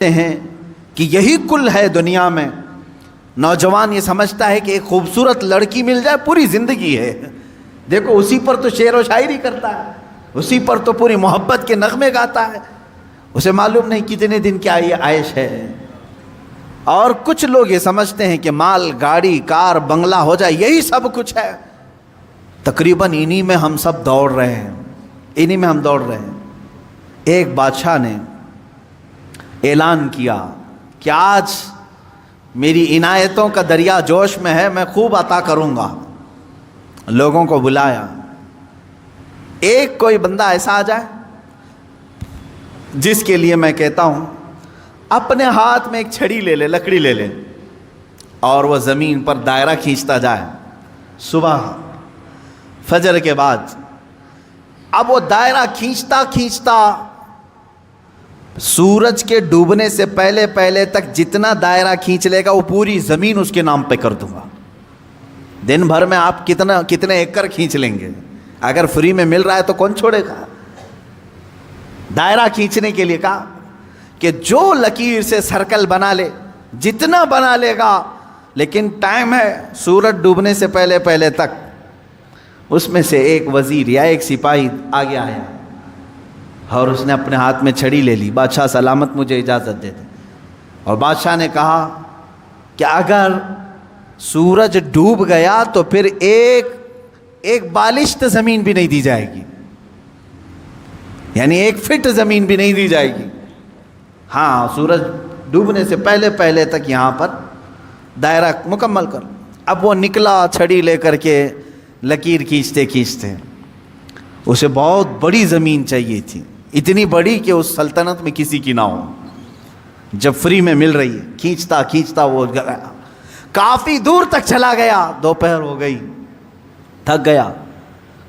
ہیں کہ یہی کل ہے دنیا میں. نوجوان یہ سمجھتا ہے کہ ایک خوبصورت لڑکی مل جائے پوری زندگی ہے. دیکھو اسی پر تو شعر و شاعری کرتا ہے, اسی پر تو پوری محبت کے نغمے گاتا ہے. اسے معلوم نہیں کتنے دن کی عائش ہے. اور کچھ لوگ یہ سمجھتے ہیں کہ مال, گاڑی, کار, بنگلہ ہو جائے یہی سب کچھ ہے. تقریباً انہی میں ہم سب دوڑ رہے ہیں, انہی میں ہم دوڑ رہے ہیں. ایک بادشاہ نے اعلان کیا کہ آج میری عنایتوں کا دریا جوش میں ہے, میں خوب عطا کروں گا. لوگوں کو بلایا, ایک کوئی بندہ ایسا آ جائے جس کے لیے میں کہتا ہوں اپنے ہاتھ میں ایک چھڑی لے لے, لکڑی لے لے, اور وہ زمین پر دائرہ کھینچتا جائے صبح فجر کے بعد. اب وہ دائرہ کھینچتا کھینچتا سورج کے ڈوبنے سے پہلے پہلے تک جتنا دائرہ کھینچ لے گا وہ پوری زمین اس کے نام پہ کر دوں گا. دن بھر میں آپ کتنے ایکڑ کھینچ لیں گے؟ اگر فری میں مل رہا ہے تو کون چھوڑے گا؟ دائرہ کھینچنے کے لیے کہا کہ جو لکیر سے سرکل بنا لے, جتنا بنا لے گا, لیکن ٹائم ہے سورج ڈوبنے سے پہلے پہلے تک. اس میں سے ایک وزیر یا ایک سپاہی آگے آیا اور اس نے اپنے ہاتھ میں چھڑی لے لی. بادشاہ سلامت مجھے اجازت دے دے. اور بادشاہ نے کہا کہ اگر سورج ڈوب گیا تو پھر ایک بالشت زمین بھی نہیں دی جائے گی, یعنی 1 فٹ زمین بھی نہیں دی جائے گی. ہاں, سورج ڈوبنے سے پہلے پہلے تک یہاں پر دائرہ مکمل کر. اب وہ نکلا چھڑی لے کر کے, لکیر کھینچتے کھینچتے. اسے بہت بڑی زمین چاہیے تھی, اتنی بڑی کہ اس سلطنت میں کسی کی نہ ہو. جب فری میں مل رہی ہے, کھینچتا کھینچتا وہ گیا, کافی دور تک چلا گیا. دوپہر ہو گئی, تھک گیا,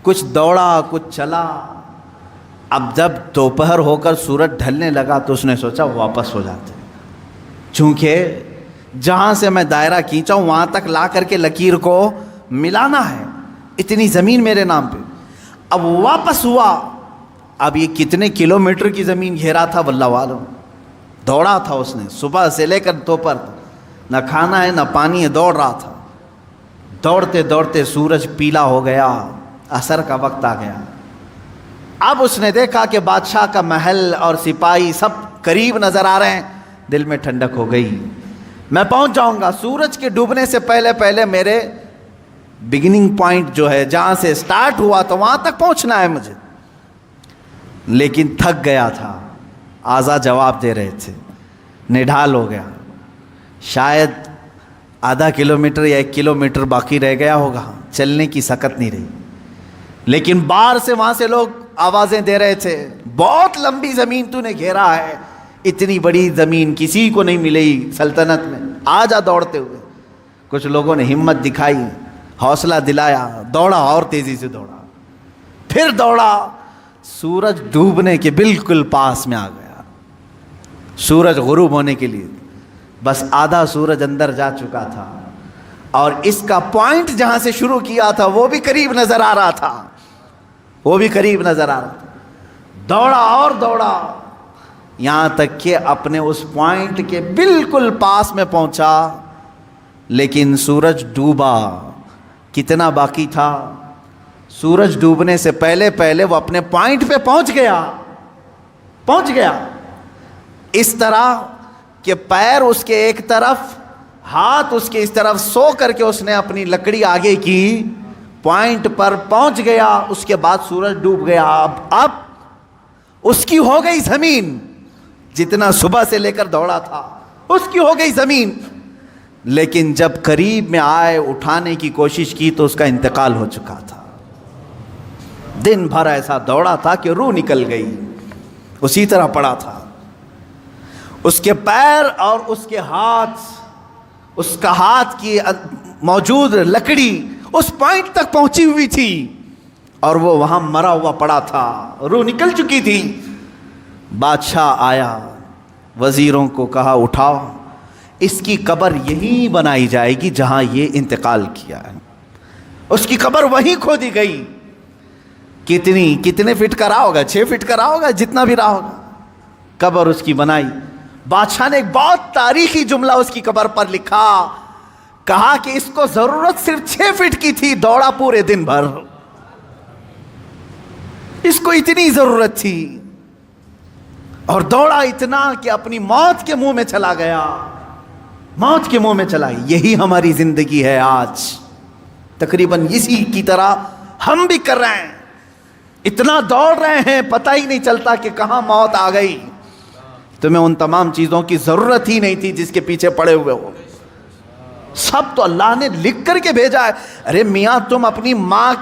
کچھ دوڑا کچھ چلا. اب جب دوپہر ہو کر سورج ڈھلنے لگا تو اس نے سوچا واپس ہو جاتے, چونکہ جہاں سے میں دائرہ کھینچا ہوں وہاں تک لا کر کے لکیر کو ملانا ہے, اتنی زمین میرے نام پہ. اب واپس ہوا. اب یہ کتنے کلومیٹر کی زمین گھیرا تھا واللہ عالم. دوڑا تھا اس نے صبح سے لے کر دوپہر تک, نہ کھانا ہے نہ پانی ہے, دوڑ رہا تھا. دوڑتے دوڑتے سورج پیلا ہو گیا, عصر کا وقت آ گیا. اب اس نے دیکھا کہ بادشاہ کا محل اور سپاہی سب قریب نظر آ رہے ہیں. دل میں ٹھنڈک ہو گئی, میں پہنچ جاؤں گا. سورج کے ڈوبنے سے پہلے پہلے میرے بگننگ پوائنٹ جو ہے, جہاں سے سٹارٹ ہوا تو وہاں تک پہنچنا ہے مجھے. لیکن تھک گیا تھا, اعضا جواب دے رہے تھے, نڈھال ہو گیا. شاید آدھا کلومیٹر یا 1 کلومیٹر باقی رہ گیا ہوگا, چلنے کی سکت نہیں رہی. لیکن باہر سے وہاں سے لوگ آوازیں دے رہے تھے, بہت لمبی زمین تو نے گھیرا ہے, اتنی بڑی زمین کسی کو نہیں ملی سلطنت میں, آ جا دوڑتے ہوئے. کچھ لوگوں نے ہمت دکھائی, حوصلہ دلایا, دوڑا اور تیزی سے دوڑا. پھر دوڑا, سورج ڈوبنے کے بالکل پاس میں آ گیا. سورج غروب ہونے کے لیے بس آدھا سورج اندر جا چکا تھا, اور اس کا پوائنٹ جہاں سے شروع کیا تھا وہ بھی قریب نظر آ رہا تھا, وہ بھی قریب نظر آ رہا تھا. دوڑا اور دوڑا, یہاں تک کہ اپنے اس پوائنٹ کے بالکل پاس میں پہنچا. لیکن سورج ڈوبا. کتنا باقی تھا؟ سورج ڈوبنے سے پہلے پہلے وہ اپنے پوائنٹ پہ پہنچ گیا. اس طرح کہ پیر اس کے ایک طرف, ہاتھ اس کے اس طرف, سو کر کے اس نے اپنی لکڑی آگے کی, پوائنٹ پر پہنچ گیا. اس کے بعد سورج ڈوب گیا. اب اس کی ہو گئی زمین, جتنا صبح سے لے کر دوڑا تھا اس کی ہو گئی زمین. لیکن جب قریب میں آئے, اٹھانے کی کوشش کی تو اس کا انتقال ہو چکا تھا. دن بھر ایسا دوڑا تھا کہ روح نکل گئی, اسی طرح پڑا تھا. اس کے پیر اور اس کے ہاتھ, اس کا ہاتھ کی موجود لکڑی اس پوائنٹ تک پہنچی ہوئی تھی, اور وہ وہاں مرا ہوا پڑا تھا, روح نکل چکی تھی. بادشاہ آیا, وزیروں کو کہا اٹھاؤ, اس کی قبر یہیں بنائی جائے گی جہاں یہ انتقال کیا ہے. اس کی قبر وہیں کھودی گئی. کتنے فٹ کا رہا ہوگا, 6 فٹ کا رہا ہوگا, جتنا بھی رہا ہوگا. قبر اس کی بنائی, بادشاہ نے ایک بہت تاریخی جملہ اس کی قبر پر لکھا، کہا کہ اس کو ضرورت صرف 6 فٹ کی تھی، دوڑا پورے دن بھر، اس کو اتنی ضرورت تھی اور دوڑا اتنا کہ اپنی موت کے منہ میں چلا گیا، موت کے منہ میں چلا گیا۔ یہی ہماری زندگی ہے آج، تقریباً اسی کی طرح ہم بھی کر رہے ہیں، اتنا دوڑ رہے ہیں پتہ ہی نہیں چلتا کہ کہاں موت آ گئی۔ تمہیں ان تمام چیزوں کی ضرورت ہی نہیں تھی جس کے پیچھے پڑے ہوئے ہو، سب تو اللہ نے لکھ کر کے بھیجا ہے۔ ارے میاں تم اپنی ماں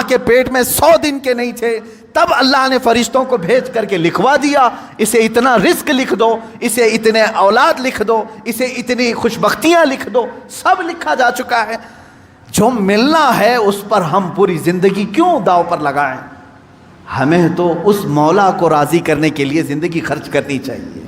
کے پیٹ میں 100 دن کے نہیں تھے، تب اللہ نے فرشتوں کو بھیج کر کے لکھوا دیا، اسے اتنا رزق لکھ دو، اسے اتنے اولاد لکھ دو، اسے اتنی خوشبختیاں لکھ دو، سب لکھا جا چکا ہے۔ جو ملنا ہے اس پر ہم پوری زندگی کیوں داؤ پر لگائیں؟ ہمیں تو اس مولا کو راضی کرنے کے لیے زندگی خرچ کرنی چاہیے۔